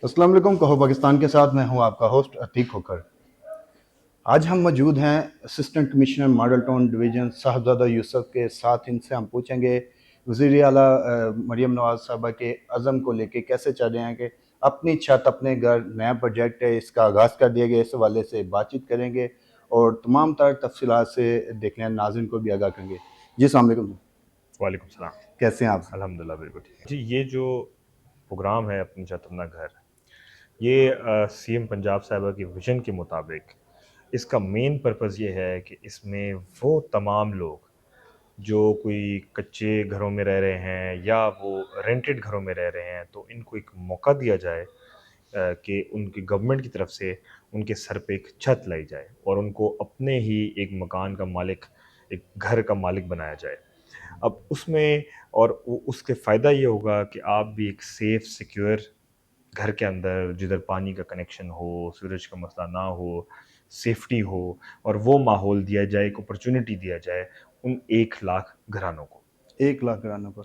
अस्सलाम वालेकुम। कहो पाकिस्तान के साथ मैं हूं आपका होस्ट अतीक होकर। आज हम मौजूद हैं assistant commissioner Model Town division Sahibzada Yusuf के साथ। इनसे हम पूछेंगे वज़ीर आला मरीम नवाज़ साहबा के अज़म को लेके कैसे चल रहे हैं कि अपनी छत अपने घर नया प्रोजेक्ट है, इसका आगाज़ कर दिया गया। इस हवाले से बातचीत करेंगे और तमाम तर तफसीलात से देखने नाज़रीन को भी आगाह करेंगे। जी अस्सलाम वालेकुम। वालेकुम सलाम। कैसे हैं आप? अल्हम्दुलिल्लाह बिल्कुल ठीक जी। ये जो प्रोग्राम है अपनी छत अपना घर, ये सीएम पंजाब साहिबा की विजन के मुताबिक इसका मेन पर्पज़ ये है कि इसमें वो तमाम लोग जो कोई कच्चे घरों में रह रहे हैं या वो रेंटेड घरों में रह रहे हैं, तो इनको एक मौका दिया जाए कि उनकी गवर्नमेंट की तरफ से उनके सर पे एक छत लाई जाए और उनको अपने ही एक मकान का मालिक, एक घर का मालिक बनाया जाए। अब उसमें और उसके फ़ायदा ये होगा कि आप भी एक सेफ़ सिक्योर घर के अंदर जिधर पानी का कनेक्शन हो, सीवरेज का मसला ना हो, सेफ्टी हो और वो माहौल दिया जाए, एक अपॉर्च्युनिटी दिया जाए उन 1 लाख घरानों को। 1 लाख घरानों पर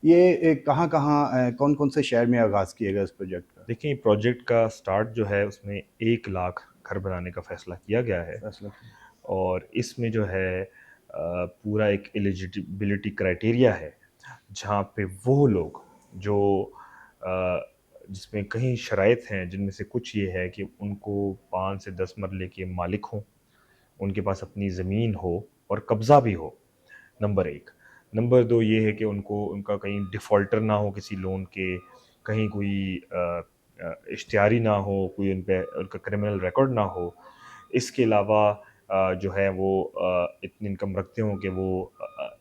ये कहाँ-कहाँ कौन-कौन से शहर में आगाज़ किया गया इस प्रोजेक्ट का देखिए, प्रोजेक्ट का स्टार्ट जो है उसमें 1 लाख घर बनाने का फ़ैसला किया गया है फैसला? और इसमें जो है पूरा एक एलिजिबिलिटी क्राइटेरिया है, जहाँ पे वो लोग जो अ, जिसमें कई शराइत हैं, जिनमें से कुछ ये है कि उनको 5 से 10 मरले के मालिक हों, उनके पास अपनी ज़मीन हो और कब्ज़ा भी हो, नंबर 1। नंबर 2 ये है कि उनको उनका कहीं डिफ़ॉल्टर ना हो किसी लोन के, कहीं कोई इश्तिहारी ना हो, कोई उन पे उनका क्रिमिनल रिकॉर्ड ना हो। इसके अलावा जो है वो इतनी इनकम रखते हों कि वो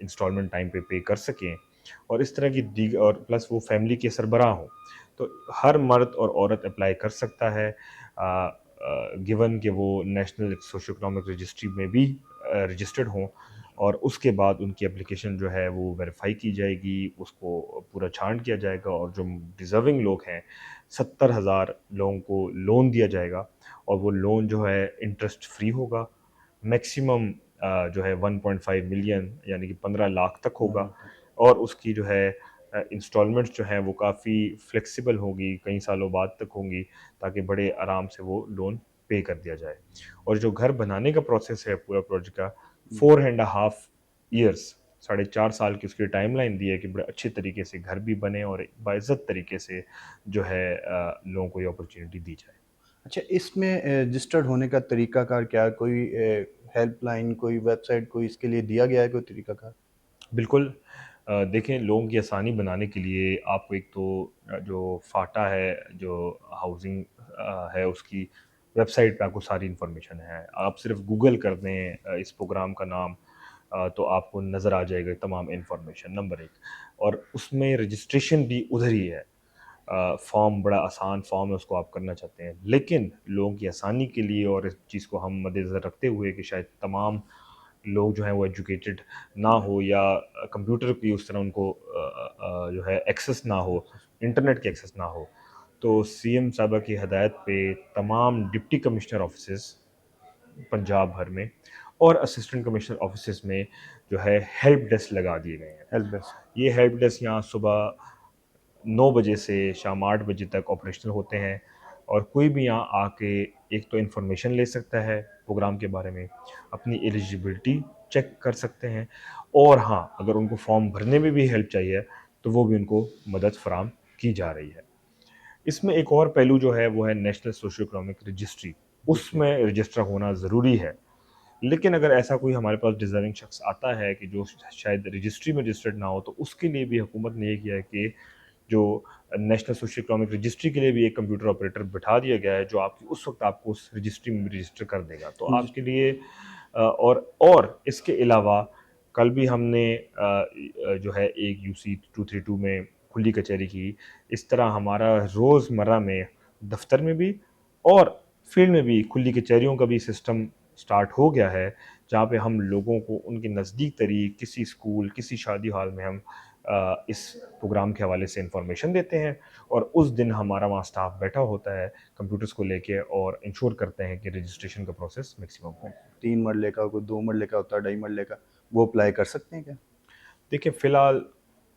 इंस्टॉलमेंट टाइम पे कर सकें और इस तरह की दी और प्लस वो फैमिली के सरबराह हों। तो हर मर्द और औरत अप्लाई कर सकता है गिवन कि वो नेशनल सोशो इकोनॉमिक रजिस्ट्री में भी रजिस्टर्ड हों और उसके बाद उनकी एप्लीकेशन जो है वो वेरीफ़ाई की जाएगी, उसको पूरा छाँट किया जाएगा और जो डिज़र्विंग लोग हैं, 70,000 लोगों को लोन दिया जाएगा और वो लोन जो है इंटरेस्ट फ्री होगा। मैक्सिमम जो है 1.5 मिलियन यानी कि 15 लाख तक होगा और उसकी जो है इंस्टॉलमेंट्स जो हैं वो काफ़ी फ्लेक्सिबल होगी, कई सालों बाद तक होंगी ताकि बड़े आराम से वो लोन पे कर दिया जाए। और जो घर बनाने का प्रोसेस है पूरा प्रोजेक्ट का 4 एंड अ हाफ ईयर्स, साढ़े 4 साल की उसकी टाइमलाइन दी है कि बड़े अच्छे तरीके से घर भी बने और बाइज़्ज़त तरीके से जो है लोगों को ये अपॉर्च्युनिटी दी जाए। अच्छा, इसमें रजिस्टर्ड होने का तरीकाकार क्या है? कोई हेल्पलाइन, कोई वेबसाइट, कोई इसके लिए दिया गया है कोई तरीकाकार? बिल्कुल। देखें, लोगों की आसानी बनाने के लिए आपको एक तो जो फाटा है, जो हाउसिंग है उसकी वेबसाइट पे आपको सारी इन्फॉर्मेशन है। आप सिर्फ़ गूगल कर दें इस प्रोग्राम का नाम तो आपको नज़र आ जाएगा तमाम इन्फॉर्मेशन नंबर 1 और उसमें रजिस्ट्रेशन भी उधर ही है। फॉर्म बड़ा आसान फॉर्म है, उसको आप करना चाहते हैं। लेकिन लोगों की आसानी के लिए और इस चीज़ को हम मद्देनज़र रखते हुए कि शायद तमाम लोग जो हैं वो एजुकेटेड ना हो या कंप्यूटर की उस तरह उनको जो है एक्सेस ना हो, इंटरनेट की एक्सेस ना हो, तो सीएम साहबा की हिदायत पे तमाम डिप्टी कमिश्नर ऑफिसेज़ पंजाब भर में और असिस्टेंट कमिश्नर ऑफिसेज़ में जो है हेल्प डेस्क लगा दिए गए हैं। Help desk. ये हेल्प डेस्क यहाँ सुबह 9 बजे से शाम 8 बजे तक ऑपरेशनल होते हैं और कोई भी यहाँ आके एक तो इन्फॉर्मेशन ले सकता है प्रोग्राम के बारे में, अपनी एलिजिबिलिटी चेक कर सकते हैं और हाँ, अगर उनको फॉर्म भरने में भी हेल्प चाहिए, तो वो भी उनको मदद फ़राहम की जा रही है। इसमें एक और पहलू जो है वो है national socio economic registry, registry. उसमें रजिस्टर होना ज़रूरी है। लेकिन अगर ऐसा कोई हमारे पास डिज़र्विंग शख्स आता है कि जो शायद रजिस्ट्री में रजिस्टर्ड ना हो, तो उसके लिए भी हुकूमत ने ये किया है कि जो नेशनल सोशल इकोनॉमिक रजिस्ट्री के लिए भी एक कंप्यूटर ऑपरेटर बिठा दिया गया है, जो आपकी उस वक़्त आपको उस रजिस्ट्री में रजिस्टर कर देगा। तो जी। आपके लिए और इसके अलावा कल भी हमने जो है एक यूसी 232 में खुली कचहरी की। इस तरह हमारा रोज़मर्रा में दफ़्तर में भी और फ़ील्ड में भी खुली कचहरियों का भी सिस्टम स्टार्ट हो गया है, जहाँ पे हम लोगों को उनके नज़दीक तरीक किसी स्कूल, किसी शादी हॉल में हम इस प्रोग्राम के हवाले से इन्फॉर्मेशन देते हैं और उस दिन हमारा वहाँ स्टाफ बैठा होता है कंप्यूटर्स को लेके और इंश्योर करते हैं कि रजिस्ट्रेशन का प्रोसेस मैक्सिमम हो। 3 मरले का, कोई 2 मरले का होता है, 2.5 मरले का, वो अप्लाई कर सकते हैं क्या? देखिए, फ़िलहाल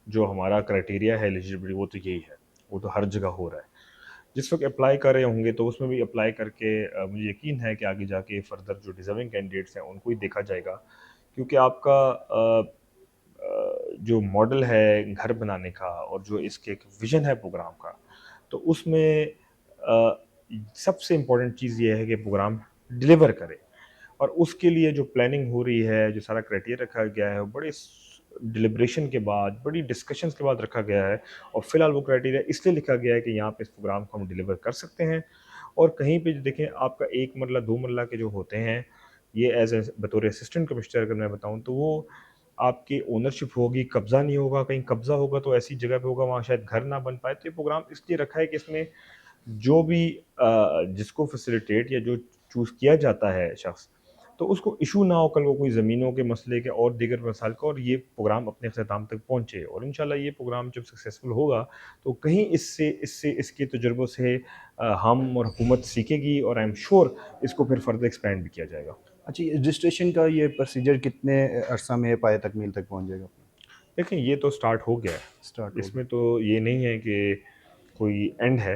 जो हमारा क्राइटेरिया है एलिजिबिलिटी वो तो यही है, वो तो हर जगह हो रहा है। जिस वक़्त अप्लाई कर रहे होंगे तो उसमें भी अप्लाई करके मुझे यकीन है कि आगे जाके फ़र्दर जो डिज़र्विंग कैंडिडेट्स हैं उनको ही देखा जाएगा। क्योंकि आपका जो मॉडल है घर बनाने का और जो इसके एक विज़न है प्रोग्राम का, तो उसमें सबसे इम्पोर्टेंट चीज़ ये है कि प्रोग्राम डिलीवर करे। और उसके लिए जो प्लानिंग हो रही है, जो सारा क्राइटेरिया रखा गया है, वो बड़े डिलिब्रेशन के बाद, बड़ी डिस्कशंस के बाद रखा गया है। और फिलहाल वो क्राइटेरिया इसलिए लिखा गया है कि यहाँ पे इस प्रोग्राम को हम डिलीवर कर सकते हैं। और कहीं पे जो देखें आपका 1 मरला 2 मरला के जो होते हैं, ये एज़ बतौर असिस्टेंट कमिश्नर अगर मैं बताऊँ तो वो आपकी ओनरशिप होगी, कब्ज़ा नहीं होगा। कहीं कब्ज़ा होगा तो ऐसी जगह पे होगा वहाँ शायद घर ना बन पाए। तो ये प्रोग्राम इसलिए रखा है कि इसमें जो भी जिसको फैसिलिटेट या जो चूज़ किया जाता है शख्स, तो उसको इश्यू ना हो कल को कोई ज़मीनों के मसले के और दीगर मसाइल का, और ये प्रोग्राम अपने अख्ताम तक पहुँचे। और इंशाल्लाह ये प्रोग्राम जब सक्सेसफुल होगा तो कहीं इससे इससे इसके तजुर्बों से हम और हुकूमत सीखेगी, और आई एम श्योर इसको फिर फर्दर एक्सपेंड भी किया जाएगा। अच्छा, ये रजिस्ट्रेशन का ये प्रोसीजर कितने अरसा में पाया तकमील तक पहुंच जाएगा? देखिए ये तो स्टार्ट हो गया है। स्टार्ट हो इसमें गया। तो ये नहीं है कि कोई एंड है।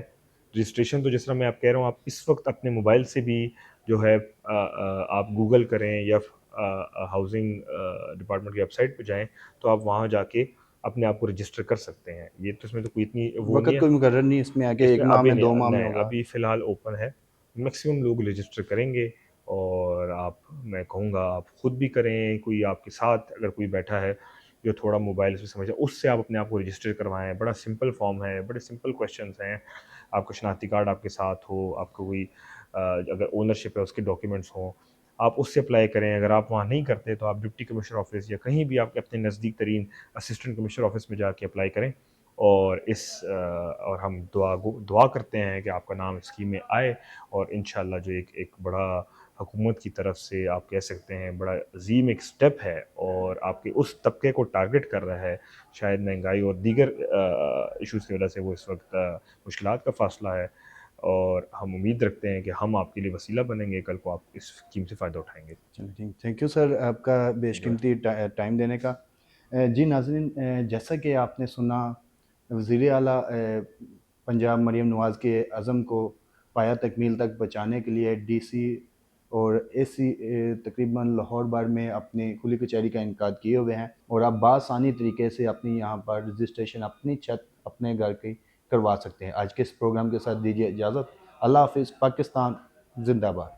रजिस्ट्रेशन तो जिस तरह मैं आप कह रहा हूँ, आप इस वक़्त अपने मोबाइल से भी जो है आप गूगल करें या हाउसिंग डिपार्टमेंट की वेबसाइट पे जाएँ, तो आप वहाँ जाके अपने आप को रजिस्टर कर सकते हैं। ये तो इसमें तो कोई इतनी वो नहीं वक़्त है। कोई मुकर्रर नहीं इसमें आके 1 इसमें माह अभी में, नहीं 2 माह में नहीं, होगा? अभी फ़िलहाल ओपन है। मैक्सिमम लोग रजिस्टर करेंगे, और आप मैं कहूँगा आप खुद भी करें, कोई आपके साथ अगर कोई बैठा है जो थोड़ा मोबाइल से समझे, उससे आप अपने आप को रजिस्टर करवाएँ। बड़ा सिंपल फॉर्म है, बड़े सिंपल क्वेश्चंस हैं। आपका शनाख्ती कार्ड आपके साथ हो, आपको कोई अगर ओनरशिप है उसके डॉक्यूमेंट्स हों, आप उससे अप्लाई करें। अगर आप वहाँ नहीं करते तो आप डिप्टी कमिश्नर ऑफ़िस या कहीं भी आपके अपने नज़दीक तरीन असिस्टेंट कमिश्नर ऑफ़िस में जाके अप्लाई करें। और और हम दुआ करते हैं कि आपका नाम स्कीम में आए, और इंशाल्लाह जो एक एक बड़ा हुकूमत की तरफ से आप कह सकते हैं बड़ा अजीम एक स्टेप है, और आपके उस तबके को टारगेट कर रहा है। शायद महंगाई और दीगर इश्यूज़ की वजह से वो इस वक्त मुश्किलात का फासला है, और हम उम्मीद रखते हैं कि हम आपके लिए वसीला बनेंगे, कल को आप इस स्कीम से फ़ायदा उठाएंगे। चलिए ठीक, थैंक यू सर आपका जो बेशकीमती टाइम देने का। जी नाज़रीन, जैसा कि आपने सुना, वज़ीर आला पंजाब मरीम नवाज़ के अज़म को पाया तकमील तक पहुँचाने के लिए डीसी और एसी तकरीबन लाहौर बार में अपनी खुली कचहरी का इनकाद किए हुए हैं, और आप बआसानी तरीके से अपनी यहाँ पर रजिस्ट्रेशन अपनी छत अपने घर की करवा सकते हैं। आज के इस प्रोग्राम के साथ दीजिए इजाज़त। अल्लाह हाफ़िज़। पाकिस्तान ज़िंदाबाद।